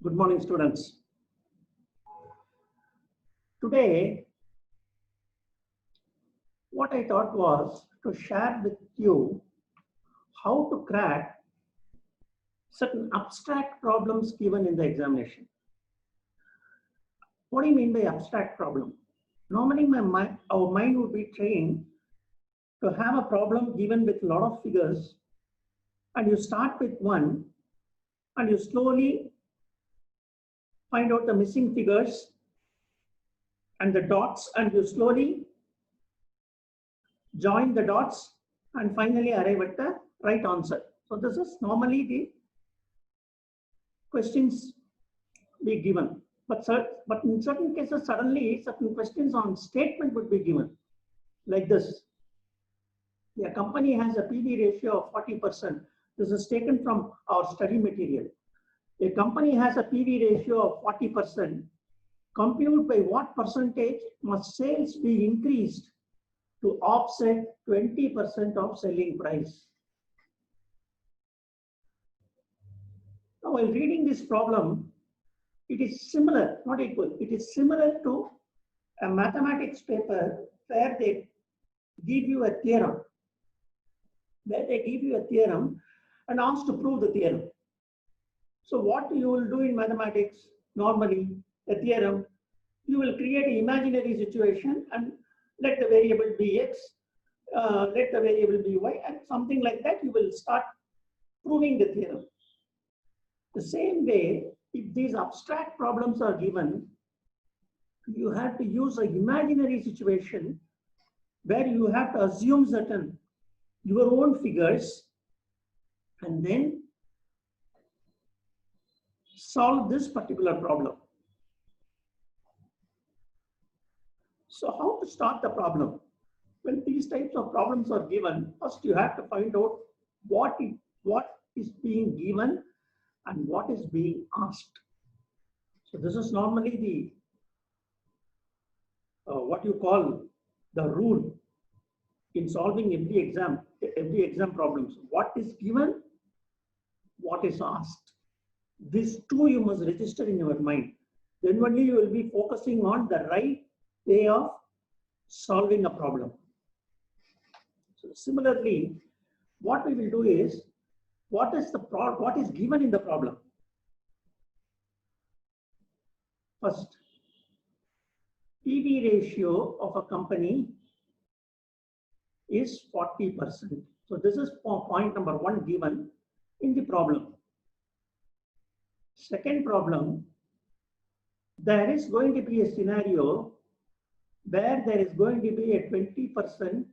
Good morning, students. Today, what I thought was to share with you how to crack certain abstract problems given in the examination. What do you mean by abstract problem? Normally, our mind would be trained to have a problem given with a lot of figures, and you start with one, and you slowly find out the missing figures and the dots, and you slowly join the dots and finally arrive at the right answer. So this is normally the questions be given. But in certain cases, suddenly certain questions on statement would be given like this. A company has a PV ratio of 40%. This is taken from our study material. A company has a PV ratio of 40%. Compute by what percentage must sales be increased to offset 20% of selling price. Now, while reading this problem, it is similar, not equal. It is similar to a mathematics paper where they give you a theorem, and ask to prove the theorem. So what you will do in mathematics, normally, a theorem, you will create an imaginary situation and let the variable be x, let the variable be y, and something like that, you will start proving the theorem. The same way, if these abstract problems are given, you have to use an imaginary situation where you have to assume certain your own figures and then solve this particular problem. So how to start the problem? When these types of problems are given, first you have to find out what is being given and what is being asked. So this is normally the what you call the rule in solving every exam problems. What is given, what is asked. These two you must register in your mind. Then only you will be focusing on the right way of solving a problem. So similarly, what we will do is, what is given in the problem? First, PV ratio of a company is 40%. So this is point number one given in the problem. Second problem, there is going to be a scenario where there is going to be a 20%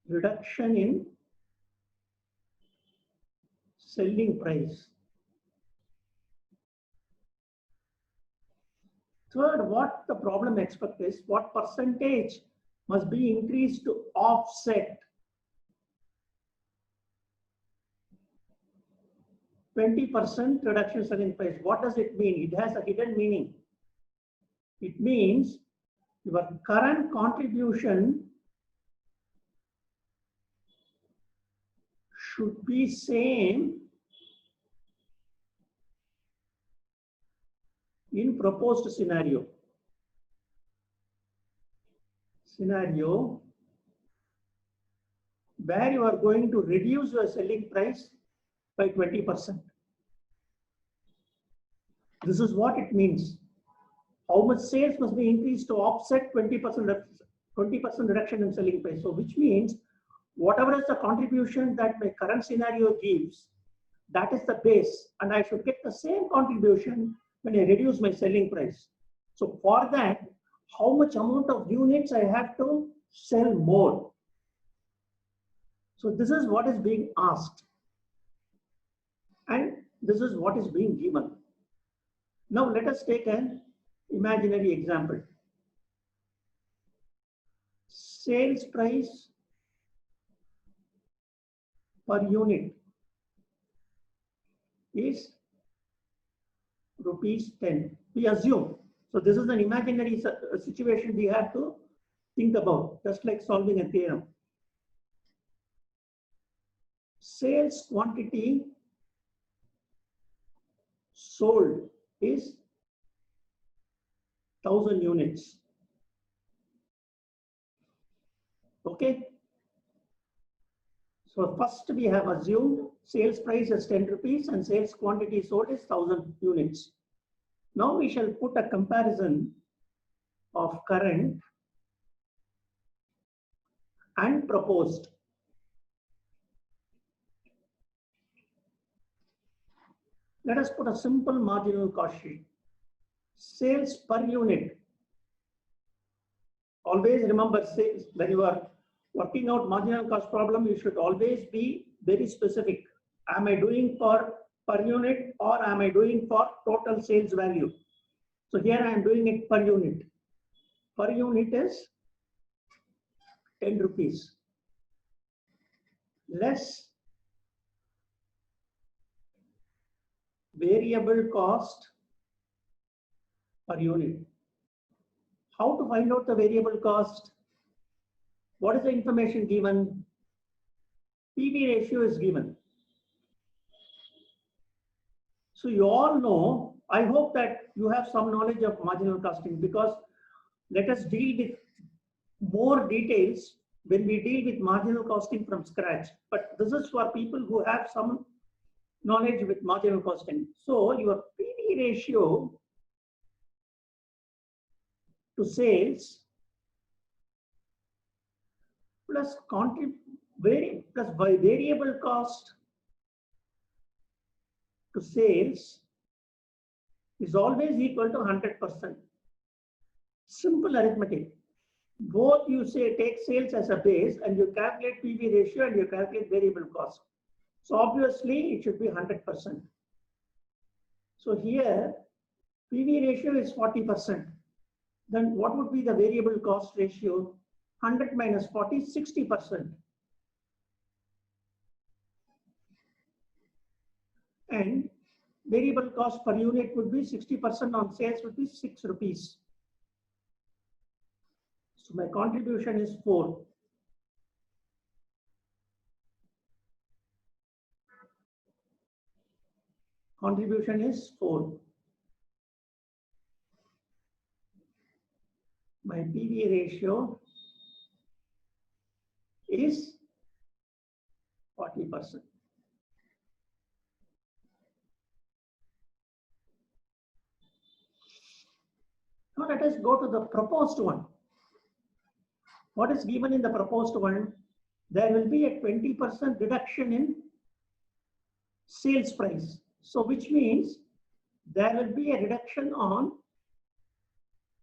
reduction in selling price. Third, what the problem expects is what percentage must be increased to offset 20% reduction in selling price. What does it mean? It has a hidden meaning. It means your current contribution should be same in proposed scenario. Where you are going to reduce your selling price by 20%. This is what it means. How much sales must be increased to offset 20% reduction in selling price. So which means whatever is the contribution that my current scenario gives, that is the base, and I should get the same contribution when I reduce my selling price. So for that, how much amount of units I have to sell more. So this is what is being asked. And this is what is being given. Now let us take an imaginary example. Sales price per unit is rupees 10. We assume. So this is an imaginary situation we have to think about, just like solving a theorem. Sales quantity sold is 1000 units. Okay. So first we have assumed sales price is 10 rupees and sales quantity sold is 1000 units. Now we shall put a comparison of current and proposed. Let us put a simple marginal cost sheet. Sales per unit. Always remember, sales, when you are working out marginal cost problem, you should always be very specific. Am I doing for per unit or am I doing for total sales value? So here I am doing it per unit. Per unit is 10 rupees. Less variable cost per unit. How to find out the variable cost? What is the information given? PV ratio is given. So you all know, I hope that you have some knowledge of marginal costing, because let us deal with more details when we deal with marginal costing from scratch. But this is for people who have some knowledge with marginal costing. So your PV ratio to sales plus variable cost to sales is always equal to 100%. Simple arithmetic. Both you say take sales as a base and you calculate PV ratio and you calculate variable cost. So obviously it should be 100%. So here PV ratio is 40%. Then what would be the variable cost ratio? 100 minus 40, 60%. And variable cost per unit would be 60% on sales would be 6 rupees. So my contribution is 4. Contribution is 4. My PV ratio is 40%. Now let us go to the proposed one. What is given in the proposed one? There will be a 20% reduction in sales price. So which means there will be a reduction on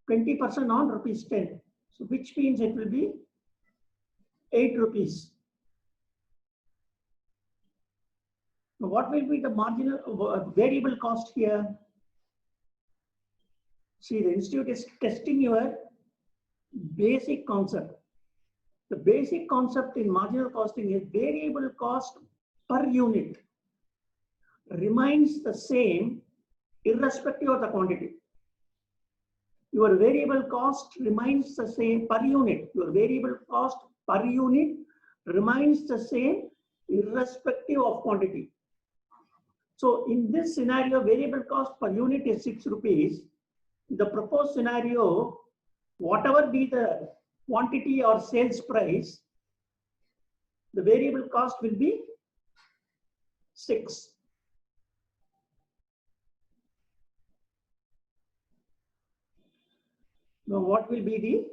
20% on rupees 10. So which means it will be 8 rupees. Now what will be the marginal variable cost here? See, the institute is testing your basic concept. The basic concept in marginal costing is variable cost per unit remains the same irrespective of the quantity. Your variable cost remains the same per unit. Your variable cost per unit remains the same irrespective of quantity. So in this scenario, variable cost per unit is 6 rupees. In the proposed scenario, whatever be the quantity or sales price, the variable cost will be 6. Now what will be the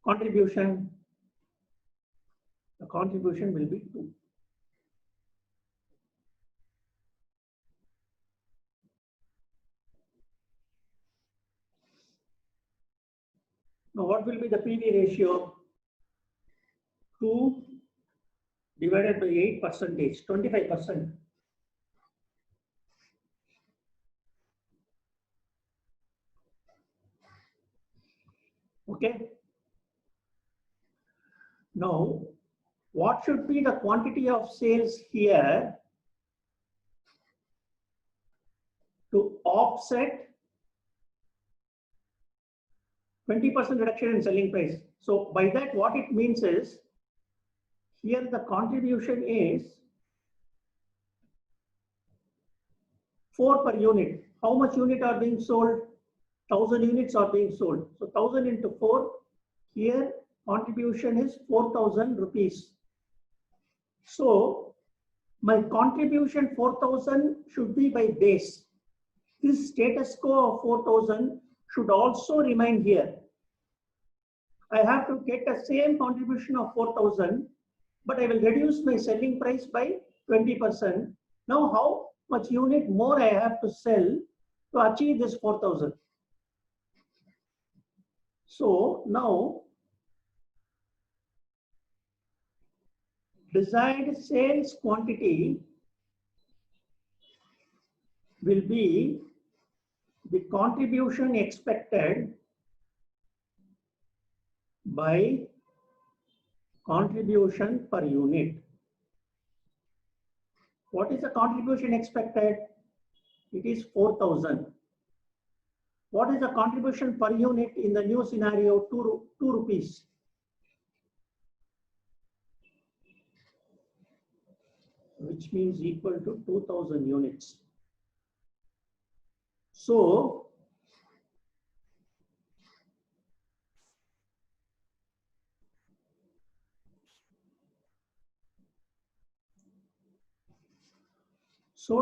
contribution? The contribution will be 2. Now what will be the PV ratio? 2 divided by 8%, 25%. Okay. Now, what should be the quantity of sales here to offset 20% reduction in selling price? So by that, what it means is, here the contribution is 4 per unit. How much unit are being sold? 1000 units are being sold. So 1000 into 4, here contribution is 4000 rupees. So my contribution 4000 should be by base. This status quo of 4000 should also remain here. I have to get the same contribution of 4000, but I will reduce my selling price by 20%. Now how much unit more I have to sell to achieve this 4000? So now desired sales quantity will be the contribution expected by contribution per unit. What is the contribution expected? It is 4000. What is the contribution per unit in the new scenario? 2 rupees. Which means equal to 2000 units. So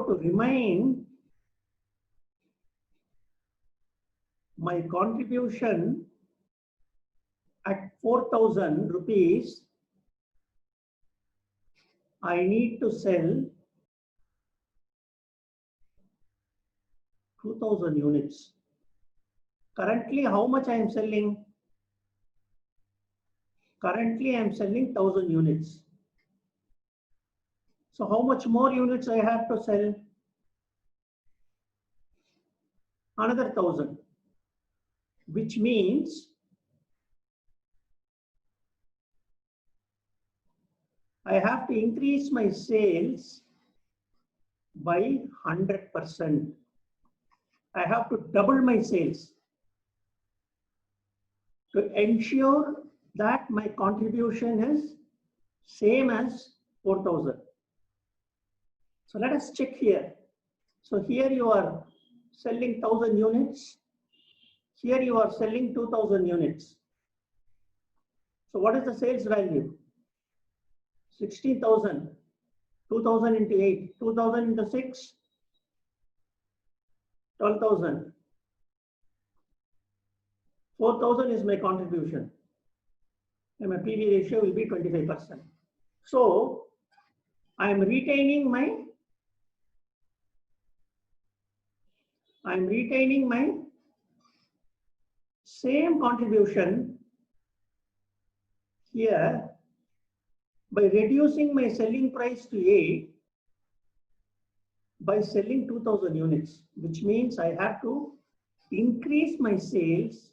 to remain my contribution at 4000 rupees, I need to sell 2000 units. Currently, how much I am selling? Currently, I am selling 1000 units. So how much more units I have to sell? Another 1000, which means I have to increase my sales by 100%. I have to double my sales to ensure that my contribution is same as 4000. So let us check here. So here you are selling 1000 units. Here you are selling 2000 units. So what is the sales value? 16,000. 2000 into 8. 2000 into 6. 12,000. 4,000 is my contribution. And my PV ratio will be 25%. So I am retaining my same contribution here by reducing my selling price to 8 by selling 2000 units, which means I have to increase my sales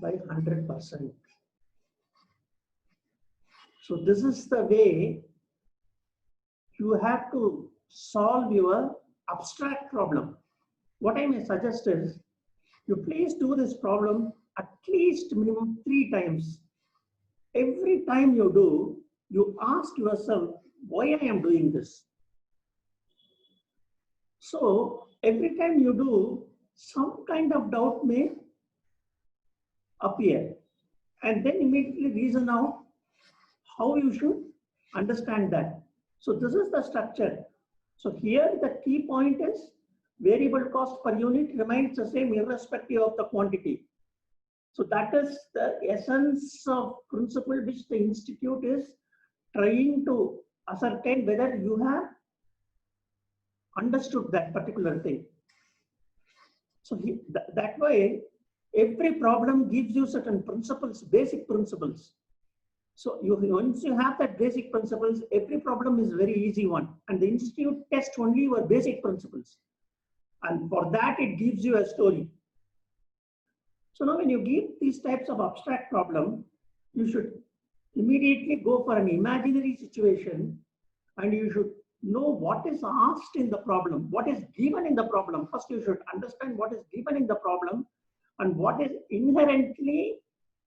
by 100%. So this is the way you have to solve your abstract problem. What I may suggest is you please do this problem at least minimum 3 times. Every time you do, you ask yourself, why I am doing this? So every time you do, some kind of doubt may appear, and then immediately reason out how you should understand that. So this is the structure. So here the key point is variable cost per unit remains the same irrespective of the quantity. So that is the essence of principle which the institute is trying to ascertain whether you have understood that particular thing. So that way, every problem gives you certain principles, basic principles. So once you have that basic principles, every problem is very easy one. And the institute tests only your basic principles. And for that, it gives you a story. So now when you give these types of abstract problem, you should immediately go for an imaginary situation, and you should know what is asked in the problem, what is given in the problem. First, you should understand what is given in the problem and what is inherently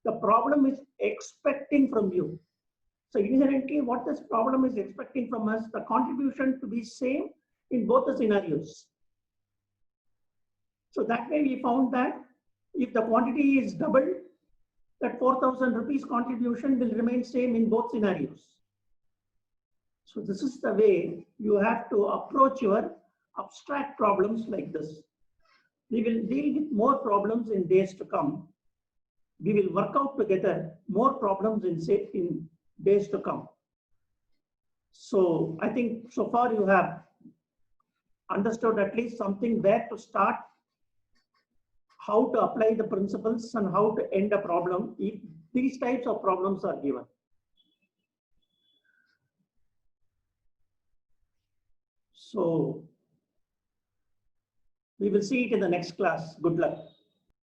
the problem is expecting from you. So inherently, what this problem is expecting from us, the contribution to be same in both the scenarios. So that way we found that if the quantity is doubled, that 4,000 rupees contribution will remain same in both scenarios. So this is the way you have to approach your abstract problems like this. We will deal with more problems in days to come. We will work out together more problems in days to come. So I think so far you have understood at least something where to start, how to apply the principles, and how to end a problem if these types of problems are given. So we will see it in the next class. Good luck.